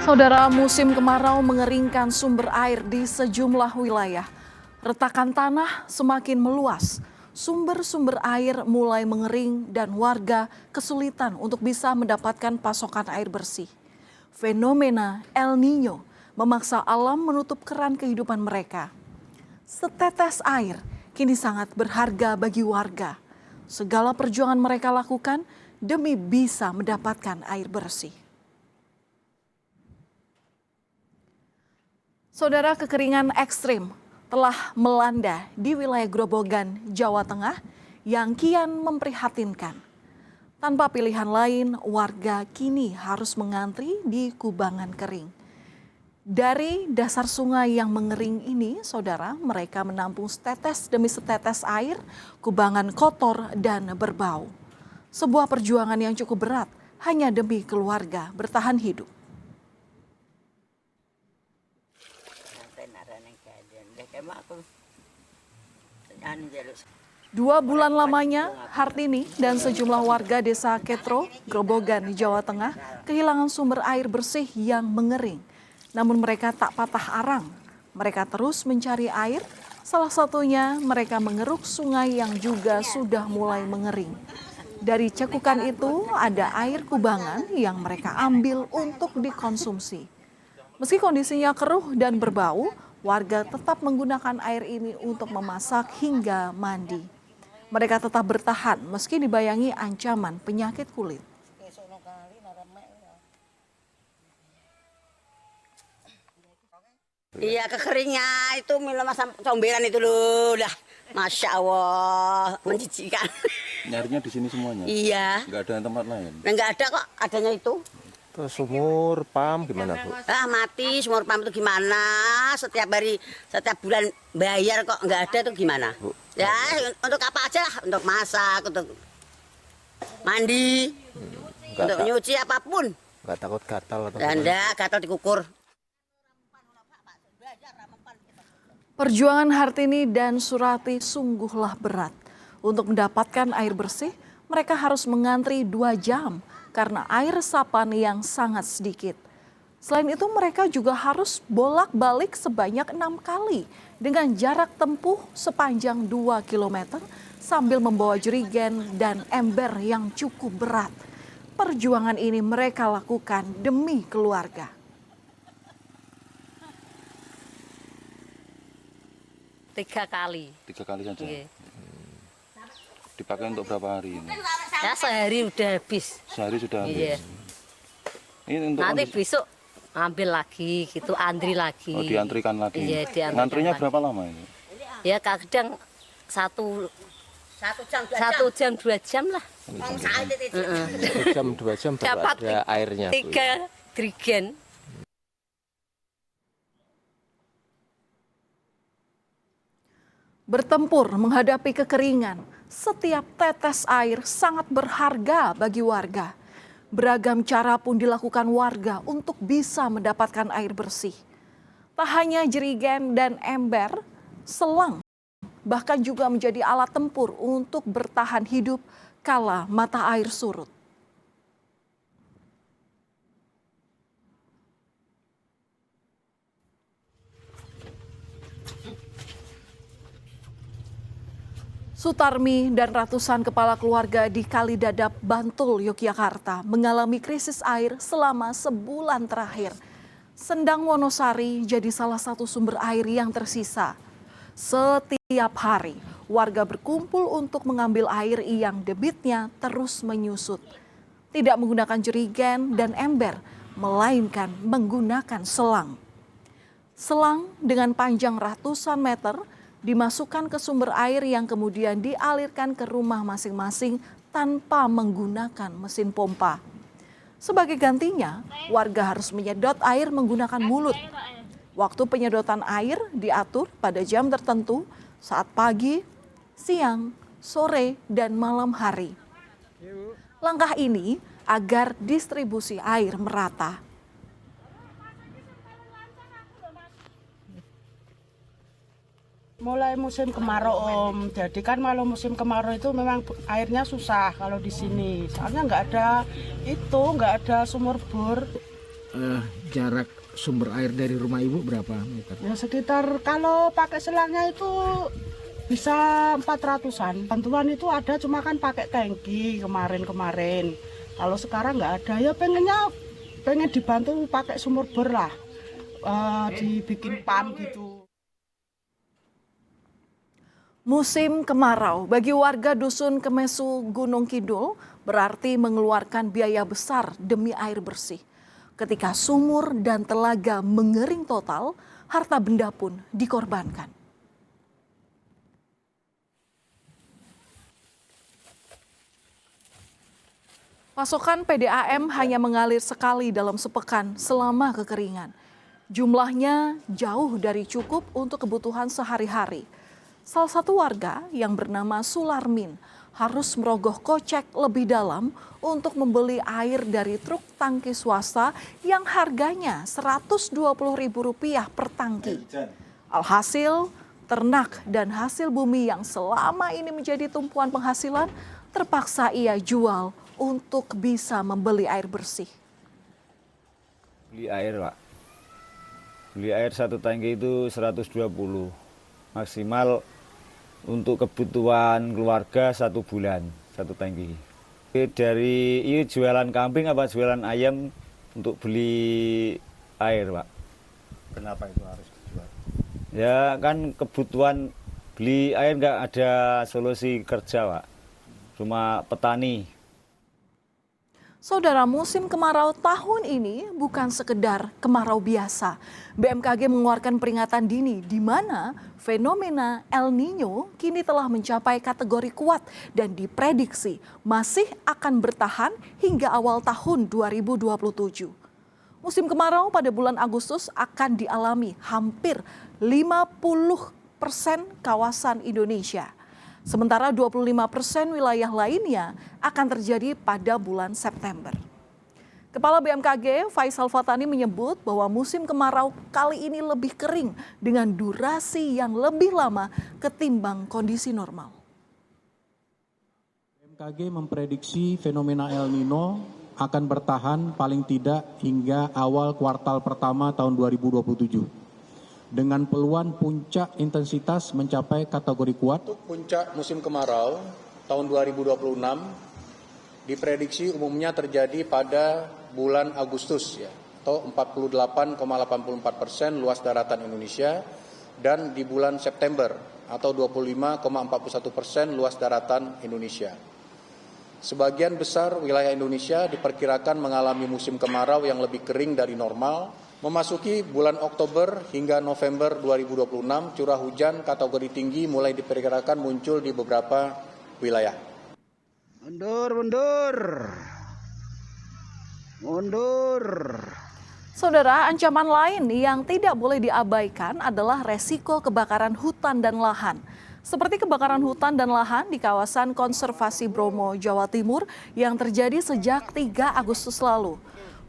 Saudara, musim kemarau mengeringkan sumber air di sejumlah wilayah. Retakan tanah semakin meluas, sumber-sumber air mulai mengering dan warga kesulitan untuk bisa mendapatkan pasokan air bersih. Fenomena El Nino memaksa alam menutup keran kehidupan mereka. Setetes air kini sangat berharga bagi warga. Segala perjuangan mereka lakukan demi bisa mendapatkan air bersih. Saudara, kekeringan ekstrim telah melanda di wilayah Grobogan, Jawa Tengah yang kian memprihatinkan. Tanpa pilihan lain, warga kini harus mengantri di kubangan kering. Dari dasar sungai yang mengering ini, saudara, mereka menampung setetes demi setetes air, kubangan kotor dan berbau. Sebuah perjuangan yang cukup berat hanya demi keluarga bertahan hidup. Dua bulan lamanya, Hartini dan sejumlah warga desa Ketro, Grobogan, Jawa Tengah kehilangan sumber air bersih yang mengering. Namun mereka tak patah arang. Mereka terus mencari air, salah satunya mereka mengeruk sungai yang juga sudah mulai mengering. Dari cekukan itu ada air kubangan yang mereka ambil untuk dikonsumsi. Meski kondisinya keruh dan berbau, warga tetap menggunakan air ini untuk memasak hingga mandi. Mereka tetap bertahan meski dibayangi ancaman penyakit kulit. Iya, kekeringnya itu minum comberan itu loh, dah, masya Allah, menjijikan. Nyarinya di sini semuanya? Iya. Nggak ada tempat lain? Nggak ada kok, adanya itu. Terus sumur, pam gimana Bu? Mati, sumur pam itu gimana? Setiap hari, setiap bulan bayar kok nggak ada tuh gimana? Bu. Ya, untuk apa aja lah, untuk masak, untuk mandi, untuk nyuci apapun. Nggak takut gatal atau Ya, enggak, gatal dikukur. Perjuangan Hartini dan Surati sungguhlah berat. Untuk mendapatkan air bersih, mereka harus mengantri 2 jam karena air resapan yang sangat sedikit. Selain itu mereka juga harus bolak-balik sebanyak 6 kali dengan jarak tempuh sepanjang 2 km sambil membawa jerigen dan ember yang cukup berat. Perjuangan ini mereka lakukan demi keluarga. 3 kali. 3 kali saja? Iya. Dipakai untuk berapa hari ini? Ya sehari udah habis. Sehari sudah habis? Iya. Ini untuk Nanti besok ambil lagi gitu, antri lagi. Oh, diantrikan lagi? Iya, diantrikan. Ngantrinya lagi. berapa lama ini? Ya kadang 1 jam 2 jam lah. 1 jam 2 jam baru Dapat ada airnya Bu. 3 jerigen. Bertempur menghadapi kekeringan, setiap tetes air sangat berharga bagi warga. Beragam cara pun dilakukan warga untuk bisa mendapatkan air bersih. Tak hanya jerigen dan ember, selang bahkan juga menjadi alat tempur untuk bertahan hidup kala mata air surut. Sutarmi dan ratusan kepala keluarga di Kalidadap, Bantul, Yogyakarta mengalami krisis air selama sebulan terakhir. Sendang Wonosari jadi salah satu sumber air yang tersisa. Setiap hari, warga berkumpul untuk mengambil air yang debitnya terus menyusut. Tidak menggunakan jerigen dan ember, melainkan menggunakan selang. Selang dengan panjang ratusan meter dimasukkan ke sumber air yang kemudian dialirkan ke rumah masing-masing tanpa menggunakan mesin pompa. Sebagai gantinya, warga harus menyedot air menggunakan mulut. Waktu penyedotan air diatur pada jam tertentu saat pagi, siang, sore, dan malam hari. Langkah ini agar distribusi air merata. Mulai musim kemarau Om, jadi kan kalau musim kemarau itu memang airnya susah kalau di sini. Soalnya nggak ada sumur bor. Jarak sumber air dari rumah ibu berapa meter? Ya sekitar kalau pakai selangnya itu bisa 400-an. Bantuan itu ada cuma kan pakai tangki kemarin. Kalau sekarang nggak ada, ya pengen dibantu pakai sumur bor lah, dibikin pam gitu. Musim kemarau bagi warga Dusun Kemesu Gunung Kidul berarti mengeluarkan biaya besar demi air bersih. Ketika sumur dan telaga mengering total, harta benda pun dikorbankan. Pasokan PDAM hanya mengalir sekali dalam sepekan selama kekeringan. Jumlahnya jauh dari cukup untuk kebutuhan sehari-hari. Salah satu warga yang bernama Sularmin harus merogoh kocek lebih dalam untuk membeli air dari truk tangki swasta yang harganya Rp120.000 per tangki. Alhasil, ternak dan hasil bumi yang selama ini menjadi tumpuan penghasilan terpaksa ia jual untuk bisa membeli air bersih. Beli air, Pak. Beli air satu tangki itu 120. Maksimal untuk kebutuhan keluarga 1 bulan, 1 tangki. Dari ini jualan kambing apa jualan ayam untuk beli air, Pak. Kenapa itu harus dijual? Ya kan kebutuhan beli air nggak ada solusi kerja, Pak. Cuma petani. Saudara, musim kemarau tahun ini bukan sekedar kemarau biasa. BMKG mengeluarkan peringatan dini di mana fenomena El Nino kini telah mencapai kategori kuat dan diprediksi masih akan bertahan hingga awal tahun 2027. Musim kemarau pada bulan Agustus akan dialami hampir 50% kawasan Indonesia. Sementara 25% wilayah lainnya akan terjadi pada bulan September. Kepala BMKG Faisal Fatani menyebut bahwa musim kemarau kali ini lebih kering dengan durasi yang lebih lama ketimbang kondisi normal. BMKG memprediksi fenomena El Nino akan bertahan paling tidak hingga awal kuartal pertama tahun 2027. Dengan peluang puncak intensitas mencapai kategori kuat. Untuk puncak musim kemarau tahun 2026 diprediksi umumnya terjadi pada bulan Agustus ya, atau 48,84% luas daratan Indonesia, dan di bulan September atau 25,41% luas daratan Indonesia. Sebagian besar wilayah Indonesia diperkirakan mengalami musim kemarau yang lebih kering dari normal. Memasuki bulan Oktober hingga November 2026, curah hujan kategori tinggi mulai diperkirakan muncul di beberapa wilayah. Mundur. Saudara, ancaman lain yang tidak boleh diabaikan adalah resiko kebakaran hutan dan lahan. Seperti kebakaran hutan dan lahan di kawasan konservasi Bromo, Jawa Timur yang terjadi sejak 3 Agustus lalu.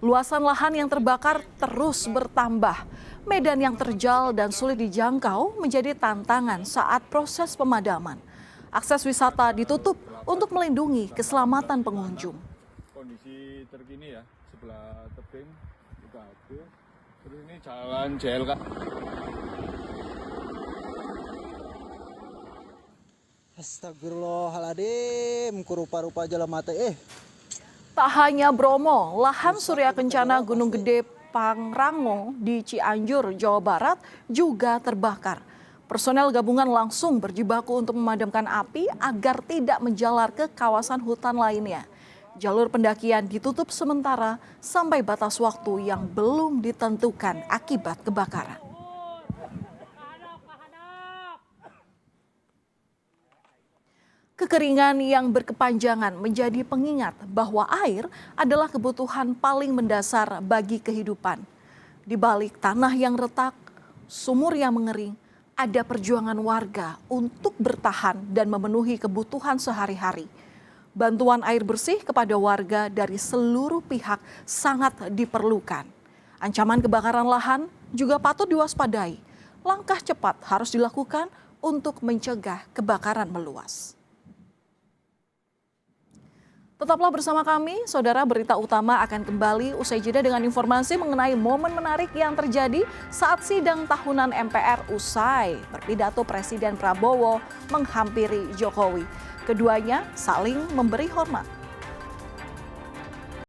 Luasan lahan yang terbakar terus bertambah. Medan yang terjal dan sulit dijangkau menjadi tantangan saat proses pemadaman. Akses wisata ditutup untuk melindungi keselamatan pengunjung. Kondisi terkini ya, sebelah tebing juga habis. Terus ini jalan JLK. Astagfirullahaladzim, kurupa-rupa jalan mata Tak hanya Bromo, lahan surya kencana Gunung Gede Pangrango di Cianjur, Jawa Barat juga terbakar. Personel gabungan langsung berjibaku untuk memadamkan api agar tidak menjalar ke kawasan hutan lainnya. Jalur pendakian ditutup sementara sampai batas waktu yang belum ditentukan akibat kebakaran. Kekeringan yang berkepanjangan menjadi pengingat bahwa air adalah kebutuhan paling mendasar bagi kehidupan. Di balik tanah yang retak, sumur yang mengering, ada perjuangan warga untuk bertahan dan memenuhi kebutuhan sehari-hari. Bantuan air bersih kepada warga dari seluruh pihak sangat diperlukan. Ancaman kebakaran lahan juga patut diwaspadai. Langkah cepat harus dilakukan untuk mencegah kebakaran meluas. Tetaplah bersama kami, saudara. Berita utama akan kembali usai jeda dengan informasi mengenai momen menarik yang terjadi saat sidang tahunan MPR usai berpidato Presiden Prabowo menghampiri Jokowi. Keduanya saling memberi hormat.